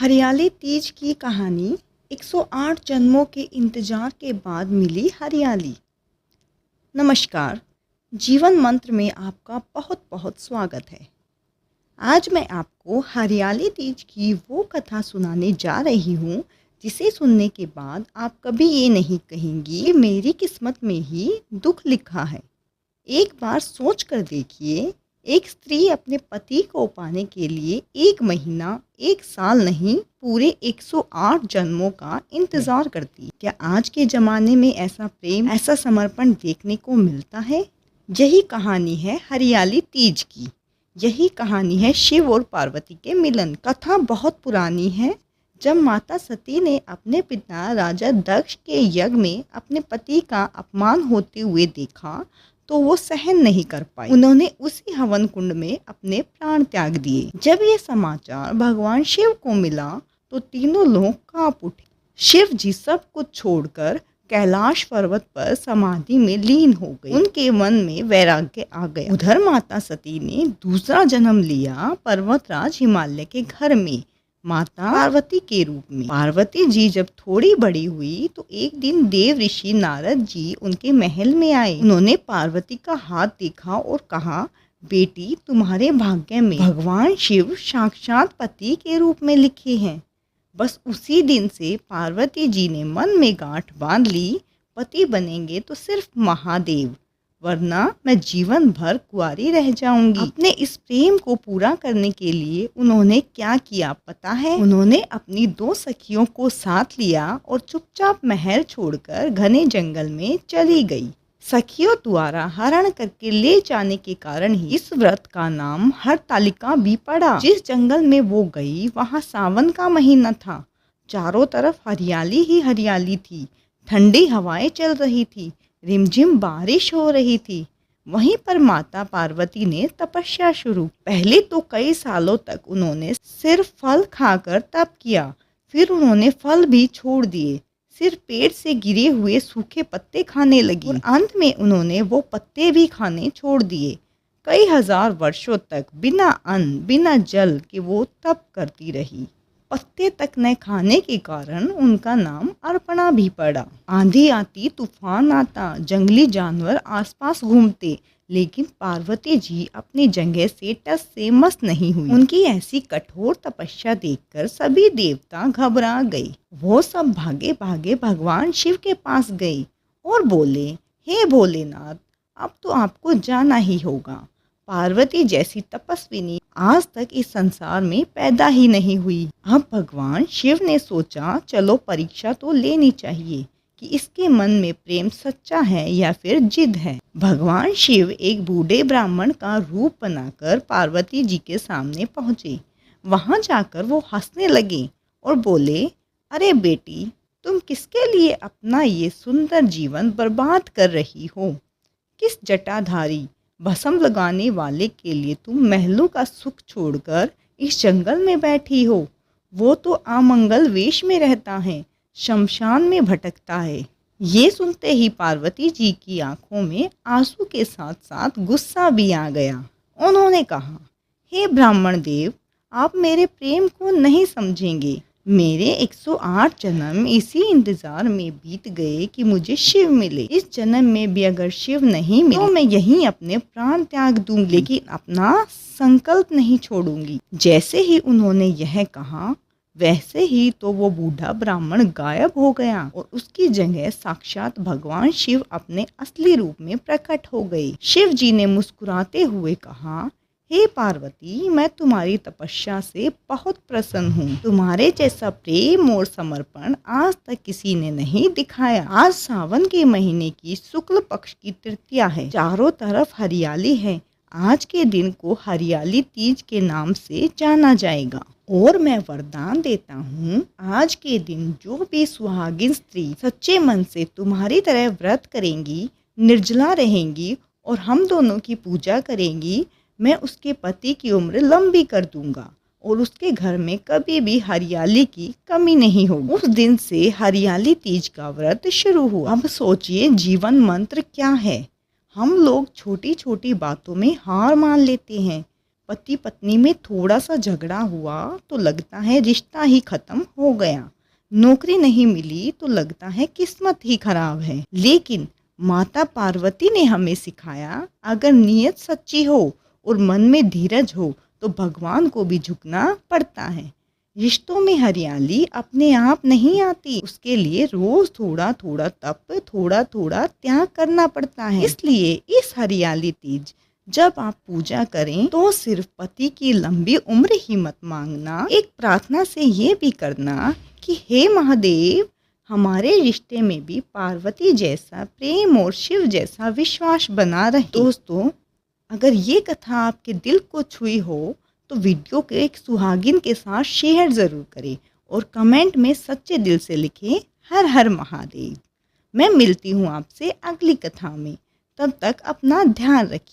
हरियाली तीज की कहानी 108 जन्मों के इंतजार के बाद मिली हरियाली। नमस्कार, जीवन मंत्र में आपका बहुत बहुत स्वागत है। आज मैं आपको हरियाली तीज की वो कथा सुनाने जा रही हूँ जिसे सुनने के बाद आप कभी ये नहीं कहेंगी कि मेरी किस्मत में ही दुख लिखा है। एक बार सोच कर देखिए, एक स्त्री अपने पति को पाने के लिए 1 महीना, 1 साल नहीं, पूरे 108 जन्मों का इंतजार करती। क्या आज के ज़माने में ऐसा प्रेम, ऐसा समर्पण देखने को मिलता है? यही कहानी है हरियाली तीज की। यही कहानी है शिव और पार्वती के मिलन। कथा बहुत पुरानी है। जब माता सती ने अपने पिता राजा दक्ष के यज्ञ में अपने पति का अपमान होते हुए देखा तो वो सहन नहीं कर पाई। उन्होंने उसी हवन कुंड में अपने प्राण त्याग दिए। जब ये समाचार भगवान शिव को मिला तो तीनों लोग कांप उठे। शिव जी सब कुछ छोड़कर कैलाश पर्वत पर समाधि में लीन हो गए। उनके मन में वैराग्य आ गया। उधर माता सती ने दूसरा जन्म लिया पर्वतराज हिमालय के घर में, माता पार्वती के रूप में। पार्वती जी जब थोड़ी बड़ी हुई तो एक दिन देव ऋषि नारद जी उनके महल में आए। उन्होंने पार्वती का हाथ देखा और कहा, बेटी, तुम्हारे भाग्य में भगवान शिव साक्षात पति के रूप में लिखे हैं। बस उसी दिन से पार्वती जी ने मन में गांठ बांध ली, पति बनेंगे तो सिर्फ महादेव, वरना मैं जीवन भर कुंवारी रह जाऊंगी। अपने इस प्रेम को पूरा करने के लिए उन्होंने क्या किया पता है? उन्होंने अपनी 2 सखियों को साथ लिया और चुपचाप महल छोड़कर घने जंगल में चली गई। सखियों द्वारा हरण करके ले जाने के कारण ही इस व्रत का नाम हरतालिका भी पड़ा। जिस जंगल में वो गई वहाँ सावन का महीना था। चारों तरफ हरियाली ही हरियाली थी। ठंडी हवाएं चल रही थी, रिमझिम बारिश हो रही थी। वहीं पर माता पार्वती ने तपस्या शुरू। पहले तो कई सालों तक उन्होंने सिर्फ फल खाकर तप किया, फिर उन्होंने फल भी छोड़ दिए, सिर्फ पेड़ से गिरे हुए सूखे पत्ते खाने लगी और अंत में उन्होंने वो पत्ते भी खाने छोड़ दिए। कई हजार वर्षों तक बिना अन्न, बिना जल के वो तप करती रही। पत्ते तक न खाने के कारण उनका नाम अर्पणा भी पड़ा। आंधी आती, तूफान आता, जंगली जानवर आसपास घूमते, लेकिन पार्वती जी अपनी जगह से टस से मस नहीं हुई। उनकी ऐसी कठोर तपस्या देखकर सभी देवता घबरा गए। वो सब भागे भागे भगवान शिव के पास गए और बोले, हे भोलेनाथ, अब तो आपको जाना ही होगा। पार्वती जैसी तपस्विनी आज तक इस संसार में पैदा ही नहीं हुई। अब भगवान शिव ने सोचा, चलो परीक्षा तो लेनी चाहिए कि इसके मन में प्रेम सच्चा है या फिर जिद है। भगवान शिव एक बूढ़े ब्राह्मण का रूप बनाकर पार्वती जी के सामने पहुँचे। वहाँ जाकर वो हंसने लगे और बोले, अरे बेटी, तुम किसके लिए अपना ये सुंदर जीवन बर्बाद कर रही हो? किस जटाधारी भस्म लगाने वाले के लिए तुम महलों का सुख छोड़कर इस जंगल में बैठी हो? वो तो अमंगल वेश में रहता है, शमशान में भटकता है। ये सुनते ही पार्वती जी की आंखों में आंसू के साथ साथ गुस्सा भी आ गया। उन्होंने कहा, हे ब्राह्मण देव, आप मेरे प्रेम को नहीं समझेंगे। मेरे 108 जन्म इसी इंतजार में बीत गए कि मुझे शिव मिले। इस जन्म में भी अगर शिव नहीं मिले तो मैं यहीं अपने प्राण त्याग दूंगी, लेकिन अपना संकल्प नहीं छोड़ूंगी। जैसे ही उन्होंने यह कहा, वैसे ही तो वो बूढ़ा ब्राह्मण गायब हो गया और उसकी जगह साक्षात भगवान शिव अपने असली रूप में प्रकट हो गए। शिव जी ने मुस्कुराते हुए कहा, हे पार्वती, मैं तुम्हारी तपस्या से बहुत प्रसन्न हूँ। तुम्हारे जैसा प्रेम और समर्पण आज तक किसी ने नहीं दिखाया। आज सावन के महीने की शुक्ल पक्ष की तृतीया है। चारों तरफ हरियाली है। आज के दिन को हरियाली तीज के नाम से जाना जाएगा और मैं वरदान देता हूँ, आज के दिन जो भी सुहागिन स्त्री सच्चे मन से तुम्हारी तरह व्रत करेंगी, निर्जला रहेंगी और हम दोनों की पूजा करेंगी, मैं उसके पति की उम्र लंबी कर दूंगा और उसके घर में कभी भी हरियाली की कमी नहीं होगी। उस दिन से हरियाली तीज का व्रत शुरू हुआ। अब सोचिए जीवन मंत्र क्या है। हम लोग छोटी छोटी बातों में हार मान लेते हैं, पति पत्नी में थोड़ा सा झगड़ा हुआ तो लगता है रिश्ता ही खत्म हो गया, नौकरी नहीं मिली तो लगता है किस्मत ही खराब है। लेकिन माता पार्वती ने हमें सिखाया, अगर नीयत सच्ची हो और मन में धीरज हो तो भगवान को भी झुकना पड़ता है। रिश्तों में हरियाली अपने आप नहीं आती, उसके लिए रोज थोड़ा थोड़ा तप, थोड़ा थोड़ा त्याग करना पड़ता है। इसलिए इस हरियाली तीज जब आप पूजा करें तो सिर्फ पति की लंबी उम्र ही मत मांगना, एक प्रार्थना से ये भी करना कि हे महादेव, हमारे रिश्ते में भी पार्वती जैसा प्रेम और शिव जैसा विश्वास बना रहे। दोस्तों, अगर ये कथा आपके दिल को छुई हो तो वीडियो को एक सुहागिन के साथ शेयर ज़रूर करें और कमेंट में सच्चे दिल से लिखें हर हर महादेव। मैं मिलती हूँ आपसे अगली कथा में, तब तक अपना ध्यान रखिए।